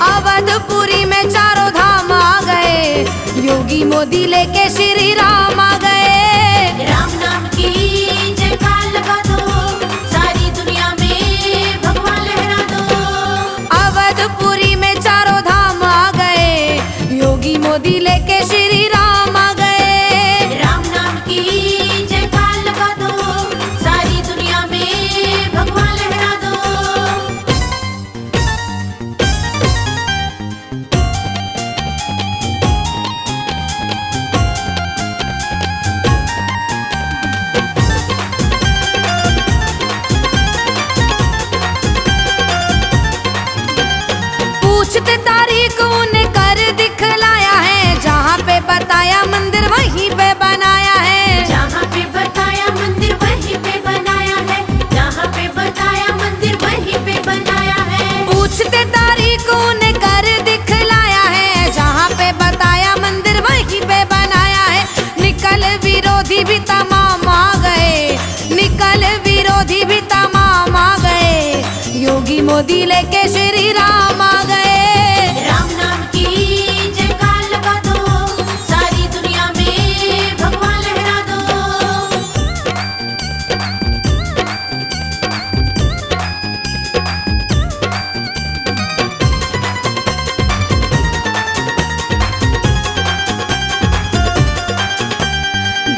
अवधपुरी में चारों धाम आ गए, योगी मोदी लेके श्री राम आ गए। राम नाम की जयकार लगा दो, सारी दुनिया में भगवान लहरा दो। अवधपुरी में चारों धाम आ गए, योगी मोदी लेके श्री राम आ गए। राम नाम की जयकार लगा दो, सारी दुनिया में भगवान लहरा दो। पूछते तारीख उन्हें कर दिखलाया है, जहाँ पे बताया मंदिर वहीं पे बनाया है। जहाँ पे बताया मंदिर वहीं पे बनाया है, जहाँ पे बताया मंदिर वहीं पे बनाया है। पूछते तारीख उन्हें कर दिखलाया है, जहाँ पे बताया मंदिर वहीं पे बनाया है। निकल विरोधी भी तमाम आ गए, निकल विरोधी भी तमाम आ गए, योगी मोदी लेके श्री राम आ गए। राम नाम की जयकार लगा दो, सारी दुनिया में भगवान लहरा दो।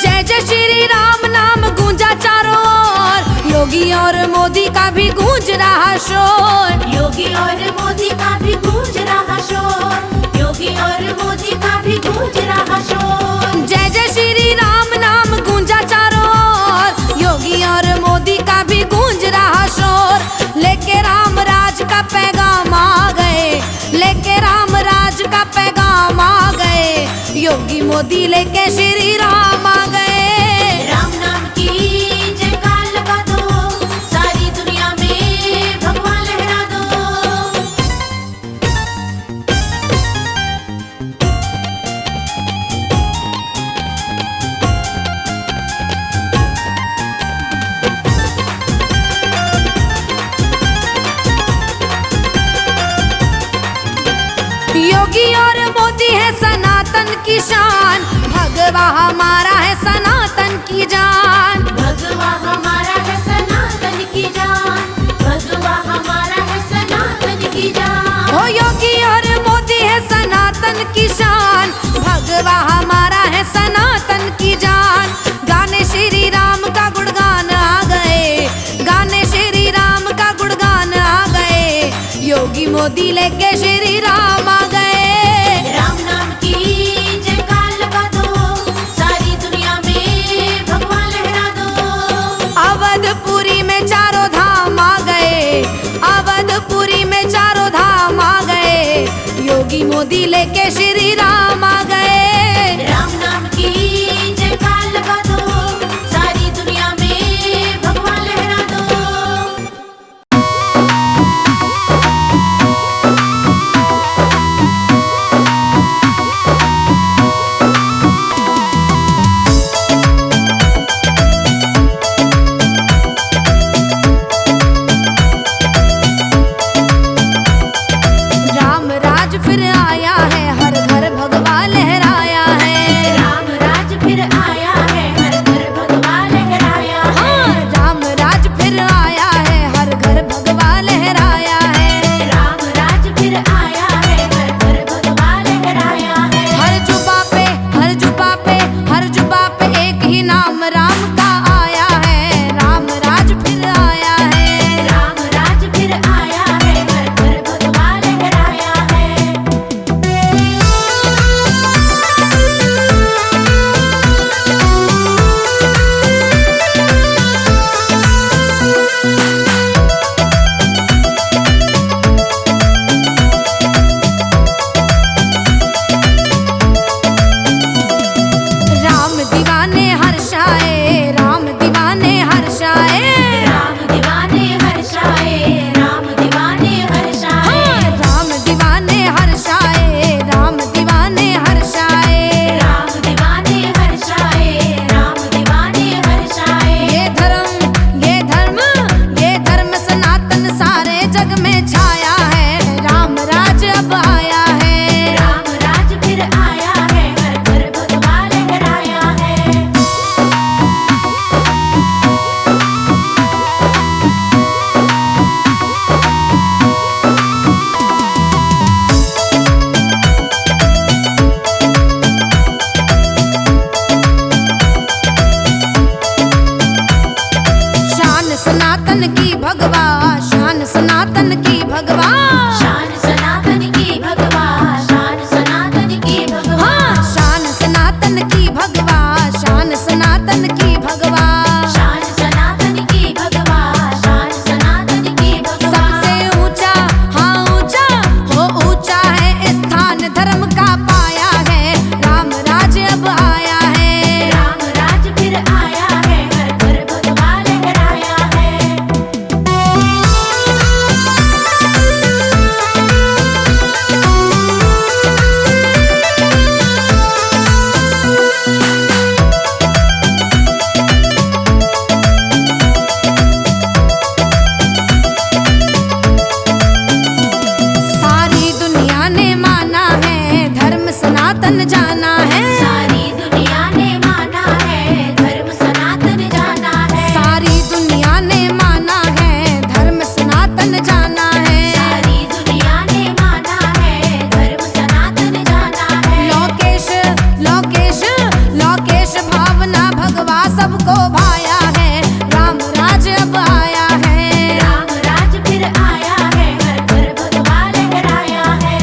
जय जय श्री राम नाम गूंजा चारों ओर, योगी और मोदी का भी गूंज रहा शोर। योगी और मोदी का भी गूंज रहा शोर, योगी और मोदी का भी गूंज रहा शोर। जय जय श्री राम नाम गूंजा चारों ओर, योगी और मोदी का भी गूंज रहा शोर। लेके राम राज का पैगाम आ गए, लेके राम राज का पैगाम आ गए, योगी मोदी लेके श्री राम आ गए। राम नाम की जयकार लगा दो, सारी दुनिया में भगवान लहरा दो। योगी और मोदी है सनातन की शान, भगवा हमारा है सनातन की जान। भगवा हमारा है सनातन की जान, भगवा हमारा है सनातन की जान। हो योगी और मोदी है सनातन की शान, भगवा हमारा है सनातन की जान। गाने श्री राम का गुणगान आ गए, गाने श्री राम का गुणगान आ गए, योगी मोदी लेके श्री राम आ गए। राम नाम की जयकार लगा दो, सारी दुनिया में भगवान लहरा दो। अवधपुरी में चारों धाम आ गए, अवधपुरी में चारों धाम आ गए, योगी मोदी लेके श्री राम आ गए। राम नाम की जयकार लगा दो, सारी दुनिया में भगवान लहरा दो। राम राज फिर आया है, हर घर भगवा लहराया है। राम राज फिर आया है, हर घर भगवा लहराया है। हाँ, राम राज फिर आया है, हर घर भगवा लहराया है। राम राज फिर आया है, हर घर भगवा लहराया है। हर जुबा पे, हर जुबा पे, हर जुबा पे एक ही नाम राम का आया है। राम राज फिर आया है, राम राज फिर आया है, हर घर भगवा लहराया है। भगवा, शान सनातन की भगवा। शान सनातन की भगवा, शान सनातन की भगवा। हाँ, शान सनातन की भगवा, शान सनातन की भगवा। शान सनातन की भगवा, शान सनातन की भगवा। सबसे ऊंचा, हाँ ऊंचा, हो ऊंचा है स्थान धर्म का पाया है, राम राज अब आया है। राम राज फिर आया है, हर घर भगवा लहराया है। सारी दुनिया ने माना है, धर्म सनातन जाना है। सारी दुनिया ने माना है, धर्म सनातन जाना है। सारी दुनिया ने माना है, धर्म सनातन जाना है। सारी दुनिया ने माना है, धर्म सनातन जाना है। लोकेश, लोकेश, लोकेश भावना भगवा सबको भाया है, राम राज अब आया है। राम राज फिर आया है, हर घर भगवा लहराया है।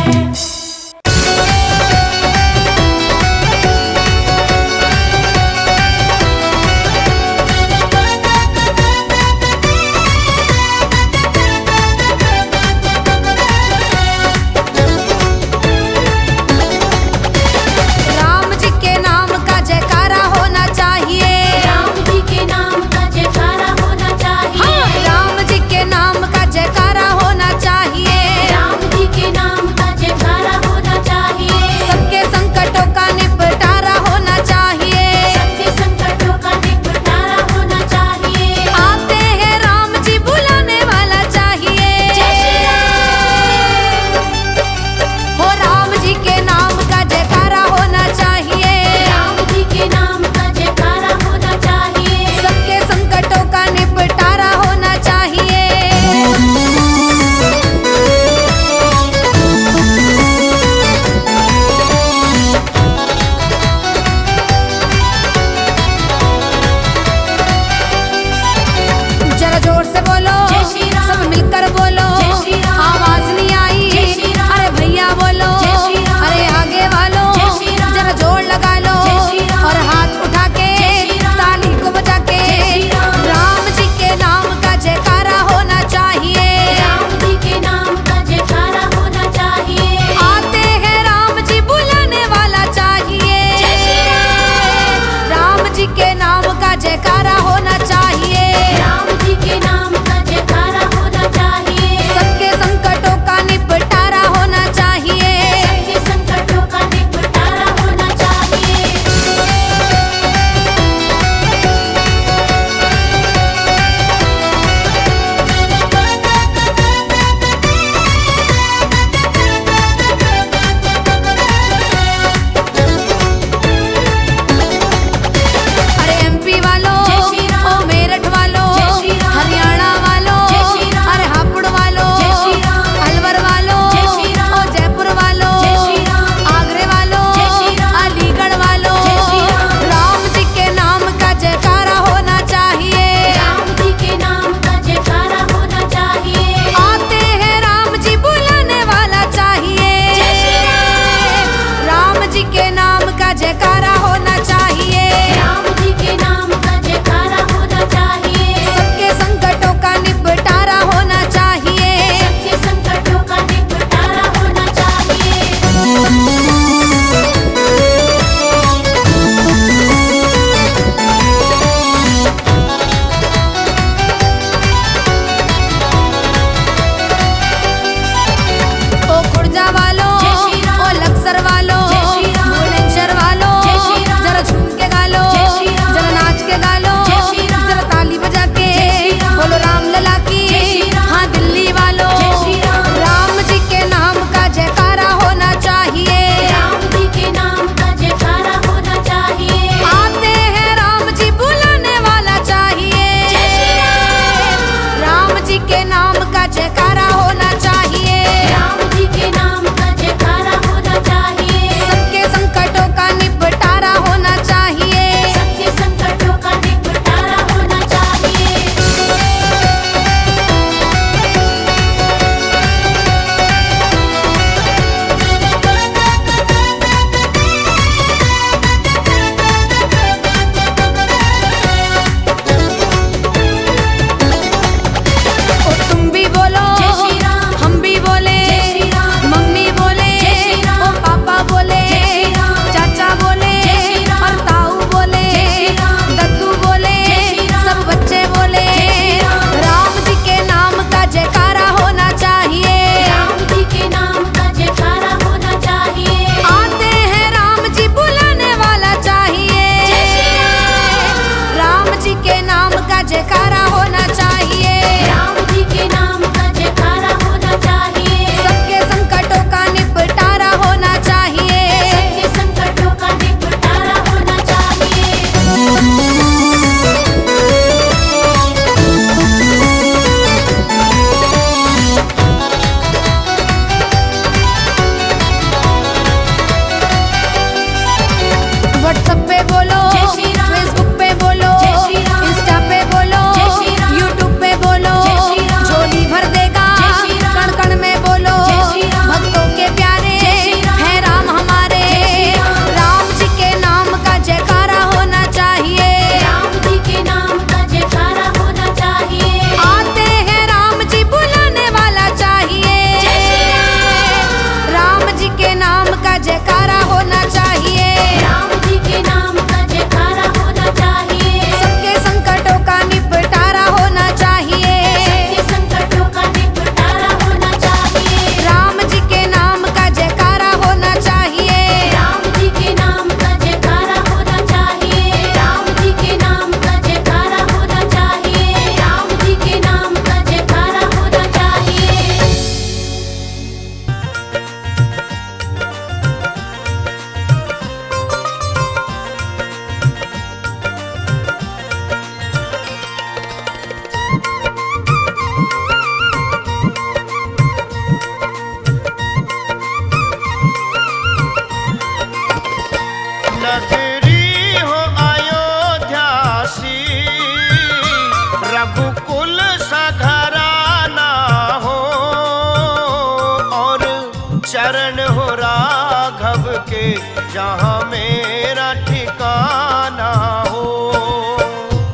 हो राघव के, जहाँ मेरा ठिकाना हो।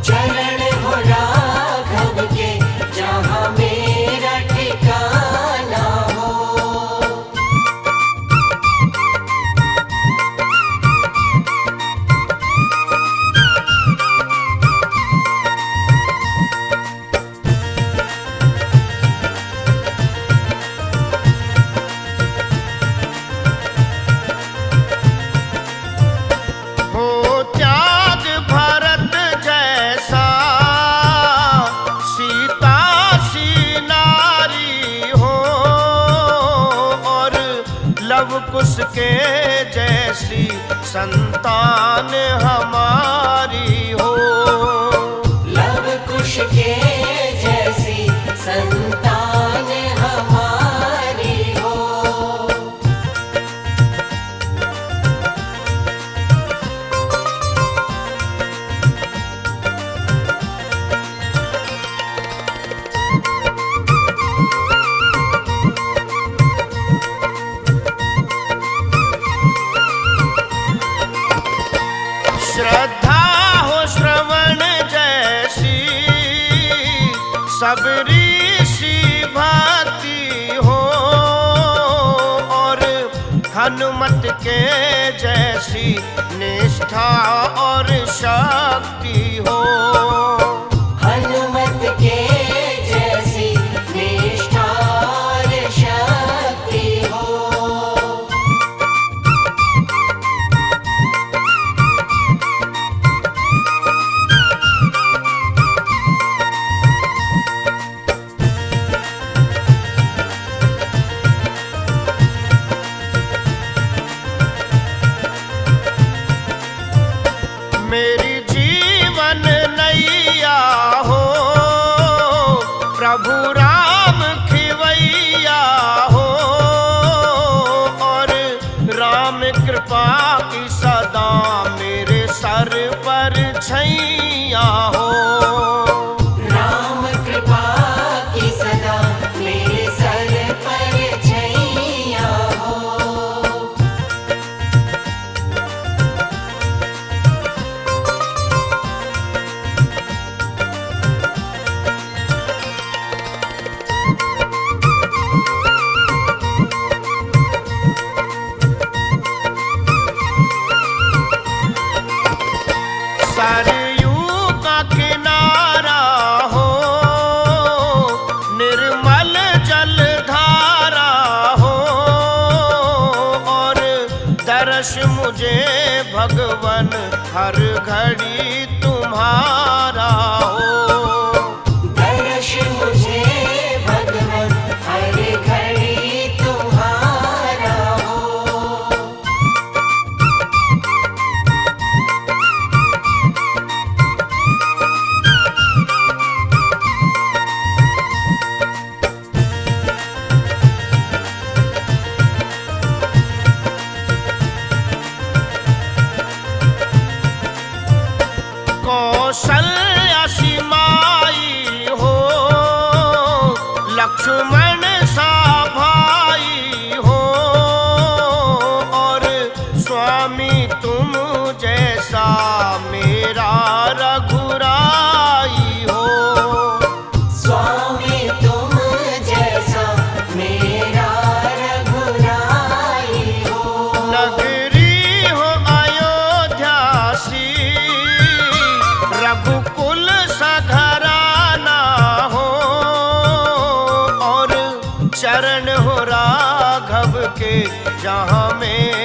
चरण हो राघव के, जहाँ मेरा ठिकाना हो। हो त्याग भरत जैसा, सीता सी नारी हो, और लव कुश के जैसी संतान हमारी हो। लव कुश के जैसी संतान हमारी हो। श्रद्धा हो श्रवण जैसी, सबरी सी भक्ति हो, और हनुमत के जैसी निष्ठा और शक्ति हो। हनुमत के जैसी निष्ठा और शक्ति हो। मेरी जीवन नैया हो, प्रभु राम खिवैया हो, और राम कृपा की सदा मेरे सर पर छैया हो। राम कृपा की सदा मेरे सर पर छैया हो। सरयू का किनारा हो, निर्मल जल धारा हो, और दर्श मुझे भगवन हर घड़ी तुम्हारा हो। दर्श मुझे भगवन हर घड़ी तुम्हारा हो। कौशल्या सी माई हो, लक्ष्मण सा भाई हो, और स्वामी तुम जैसा मेरा रघुराई हो। स्वामी तुम जैसा मेरा रघुराई हो। नगरी हो अयोध्या सी, रघुकुल सघराना हो, और चरण हो राघव के, जहाँ में